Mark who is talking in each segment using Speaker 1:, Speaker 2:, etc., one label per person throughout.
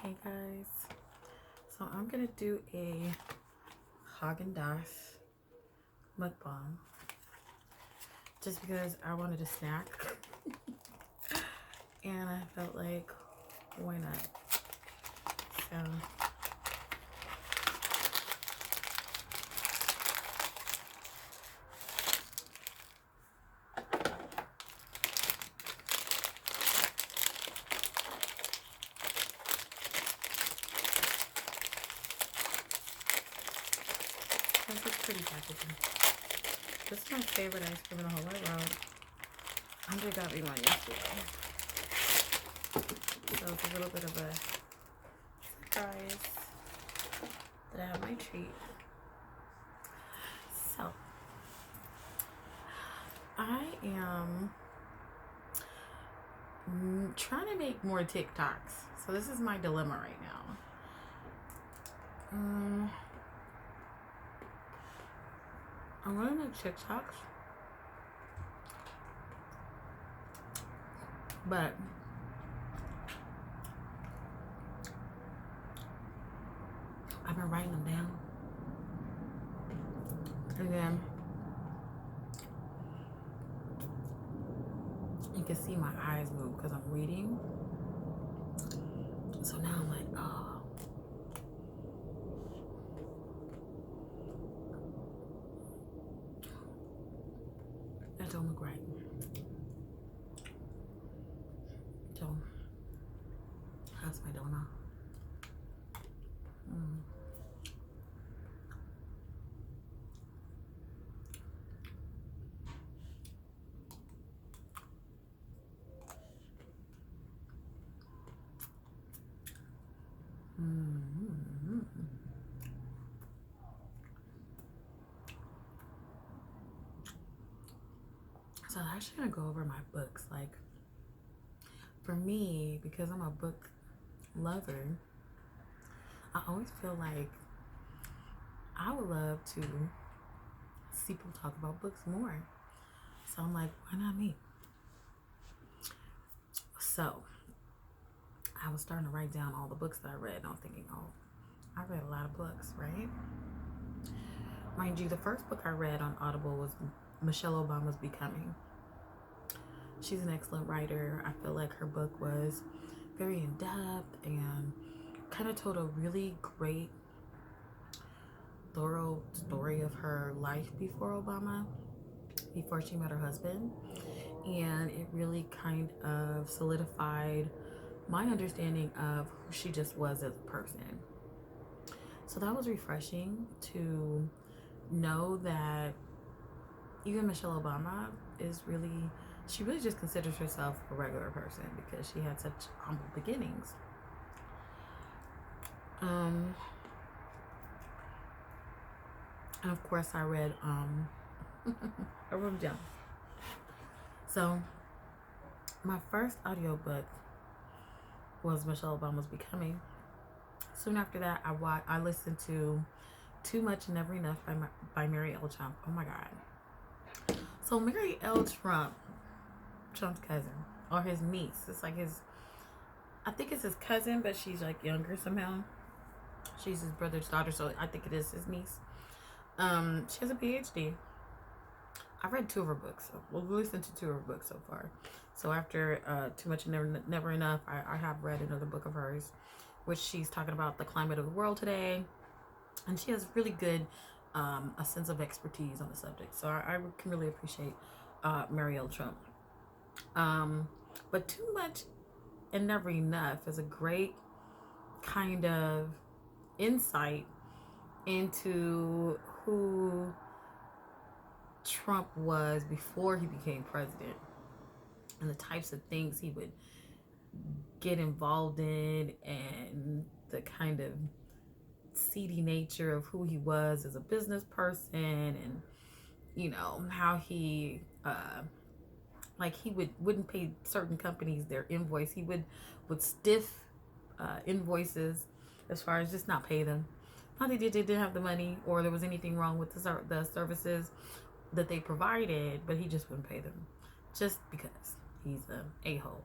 Speaker 1: Hey guys, so I'm gonna do a Haagen-Dazs mukbang just because I wanted a snack and I felt like, why not? So this is pretty packaging. This is my favorite ice cream in the whole wide world. Andre got me one yesterday, so it's a little bit of a surprise that I have my treat. So I am trying to make more TikToks. So this is my dilemma right now. I'm gonna make TikToks, but I've been writing them down, and then you can see my eyes move because I'm reading. So now I'm like, oh, that don't look right. So that's my donut. So I'm actually gonna go over my books. Like, for me, because I'm a book lover, I always feel like I would love to see people talk about books more. So I'm like, why not me? So I was starting to write down all the books that I read, and I was thinking, oh, I read a lot of books, right? Mind you, the first book I read on Audible was Michelle Obama's Becoming. She's an excellent writer. I feel like her book was very in-depth and kind of told a really great, thorough story of her life before she met her husband. And it really kind of solidified my understanding of who she just was as a person. So that was refreshing to know that even Michelle Obama she really just considers herself a regular person because she had such humble beginnings. And of course I read I wrote down. So my first audiobook was Michelle Obama's Becoming. Soon after that, I listened to Too Much and Never Enough by Mary L. Trump. Oh my God. So Mary L. Trump's cousin, or his niece. It's like I think it's his cousin, but she's like younger somehow. She's his brother's daughter, so I think it is his niece. She has a PhD. I've read 2 of her books. We've listened to 2 of her books so far. So after Too Much and Never Enough, I have read another book of hers, which she's talking about the climate of the world today. And she has really good, a sense of expertise on the subject. So I can really appreciate Mary L. Trump. But Too Much and Never Enough is a great kind of insight into who Trump was before he became president and the types of things he would get involved in and the kind of seedy nature of who he was as a business person, and you know how he he wouldn't pay certain companies their invoice. He would stiff invoices as far as just not pay them. Not that they didn't have the money or there was anything wrong with the services that they provided, but he just wouldn't pay them just because he's a a-hole.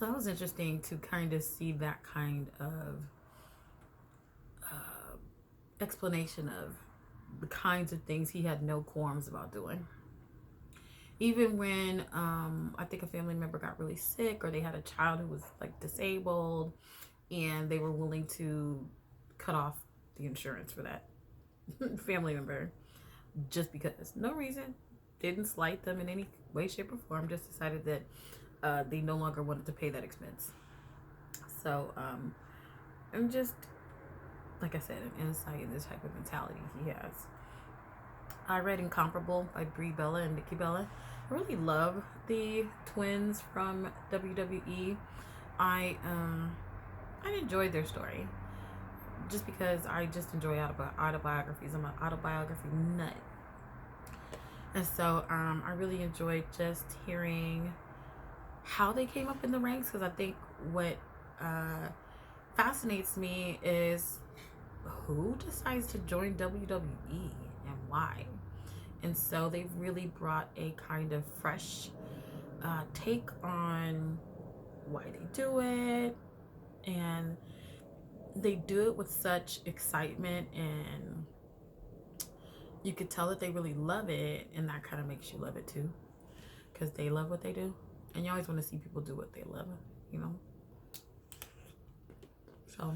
Speaker 1: So that was interesting to kind of see that kind of explanation of the kinds of things he had no qualms about doing. Even when I think a family member got really sick, or they had a child who was like disabled, and they were willing to cut off the insurance for that family member just because. No reason. Didn't slight them in any way, shape, or form. Just decided that they no longer wanted to pay that expense. So, and just, like I said, an insight in this type of mentality he has. I read Incomparable by Brie Bella and Nikki Bella. I really love the twins from WWE. I enjoyed their story just because I just enjoy autobiographies. I'm an autobiography nut. And so I really enjoyed just hearing how they came up in the ranks, because I think what fascinates me is who decides to join WWE and why. And so they've really brought a kind of fresh take on why they do it, and they do it with such excitement, and you could tell that they really love it, and that kind of makes you love it too, because they love what they do, and you always want to see people do what they love, you know. So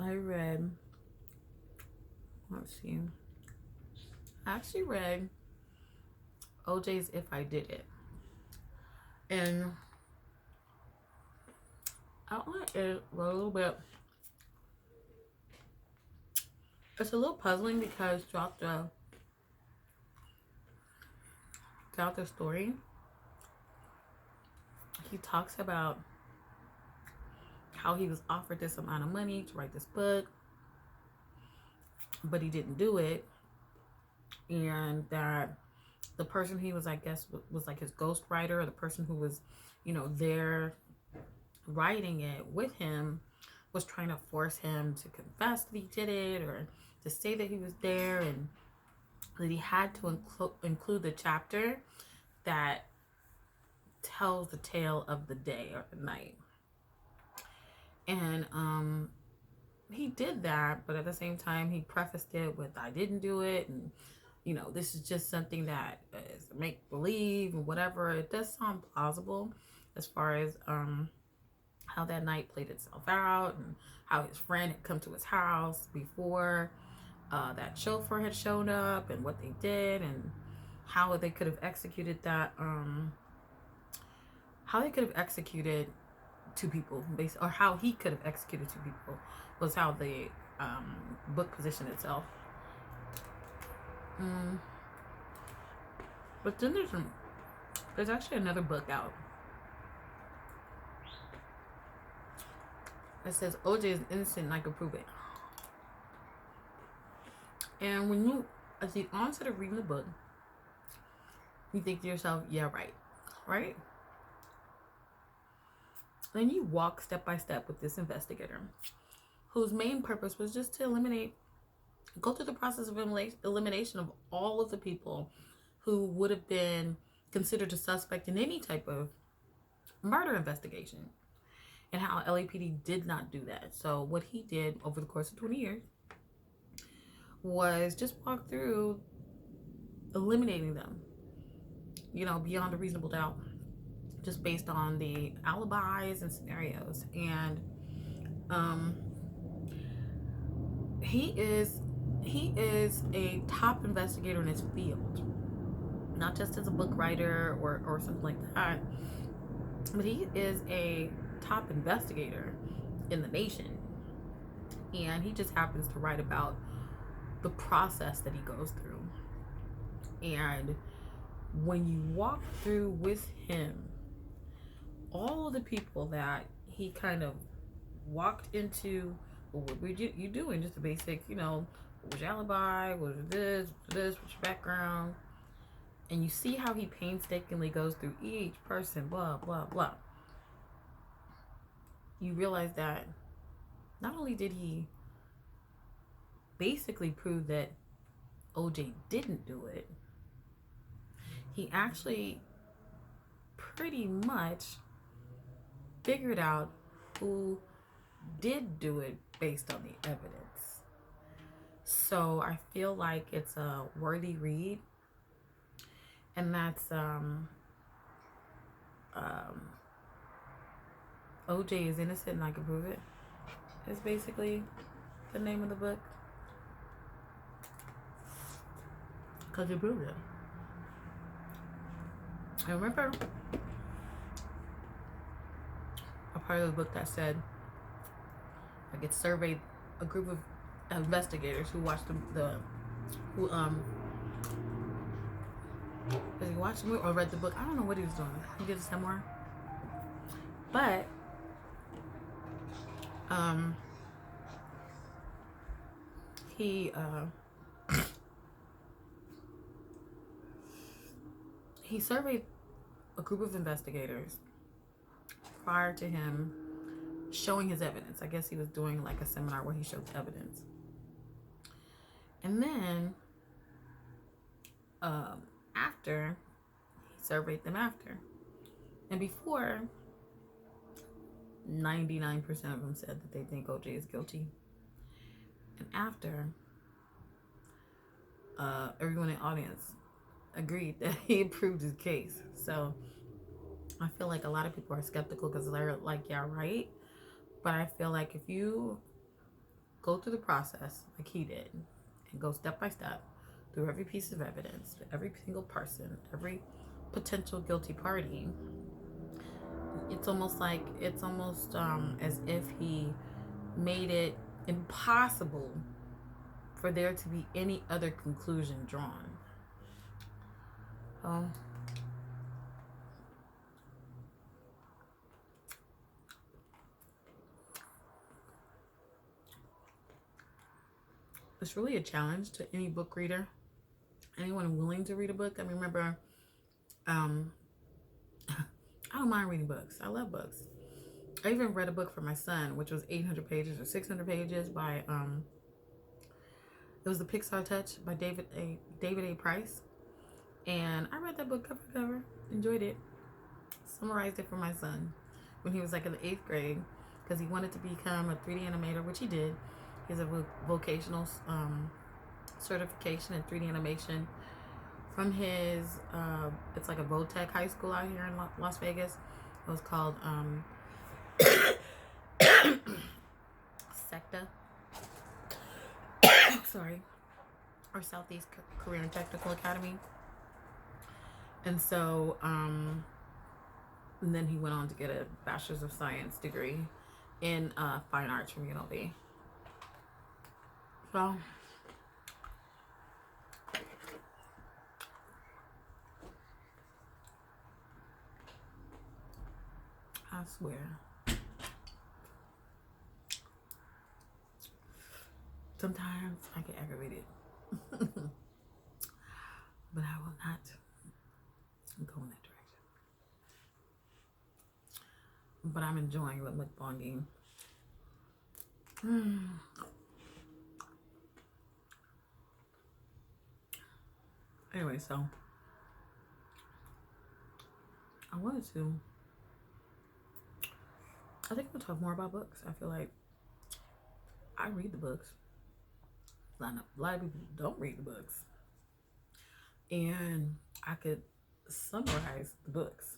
Speaker 1: I read, let's see, I actually read OJ's If I Did It, and outline it a little bit. It's a little puzzling because throughout the story, he talks about how he was offered this amount of money to write this book, but he didn't do it, and that the person he was, I guess, was like his ghostwriter, or the person who was, you know, there writing it with him, was trying to force him to confess that he did it, or to say that he was there, and that he had to include the chapter that tells the tale of the day or the night. And he did that, but at the same time he prefaced it with, I didn't do it, and you know, this is just something that is make believe and whatever. It does sound plausible as far as how that night played itself out, and how his friend had come to his house before that chauffeur had shown up, and what they did, and how they could have executed that, how they could have executed two people, or how he could have executed two people, was how the book positioned itself. But then there's actually another book out. It says OJ is innocent and I can prove it. And when you, at the onset of reading the book, you think to yourself, yeah, right? Then you walk step by step with this investigator, whose main purpose was just to go through the process of elimination of all of the people who would have been considered a suspect in any type of murder investigation, and how LAPD did not do that. So what he did over the course of 20 years was just walk through eliminating them, you know, beyond a reasonable doubt, just based on the alibis and scenarios. And he is a top investigator in his field, not just as a book writer or something like that, but he is a top investigator in the nation. And he just happens to write about the process that he goes through. And when you walk through with him all of the people that he kind of walked into, well, what were you doing? Just a basic, you know, what was your alibi? What was this? What's your background? And you see how he painstakingly goes through each person, blah, blah, blah. You realize that not only did he basically prove that OJ didn't do it, he actually pretty much figured out who did do it based on the evidence. So I feel like it's a worthy read, and that's OJ is innocent and I can prove it. Is basically the name of the book, because you proved it. I remember a part of the book that said, like, it surveyed a group of investigators who watched did he watch the movie or read the book? I don't know what he was doing. He did it somewhere. But he surveyed a group of investigators prior to him showing his evidence. I guess he was doing like a seminar where he showed evidence. And then after, he surveyed them after. And before, 99% of them said that they think OJ is guilty. And after, everyone in the audience agreed that he proved his case. So I feel like a lot of people are skeptical because they're like, yeah, right. But I feel like if you go through the process like he did and go step by step through every piece of evidence, every single person, every potential guilty party, it's almost as if he made it impossible for there to be any other conclusion drawn. It's really a challenge to any book reader, anyone willing to read a book. I mean, remember, I don't mind reading books. I love books. I even read a book for my son, which was 800 pages or 600 pages by, it was The Pixar Touch by David A. Price. And I read that book cover to cover, enjoyed it, summarized it for my son when he was like in the 8th grade, because he wanted to become a 3D animator, which he did. He has a vocational certification in 3D animation from his, it's like a Votech high school out here in Las Vegas. It was called SECTA, sorry, or Southeast Career and Technical Academy. And so, and then he went on to get a Bachelor's of Science degree in Fine Arts from UNLV. So, I swear, sometimes I get aggravated, but I will not go in that direction. But I'm enjoying the mukbanging. Anyway, so I think we'll talk more about books. I feel like I read the books. A lot of people don't read the books. And I could summarize the books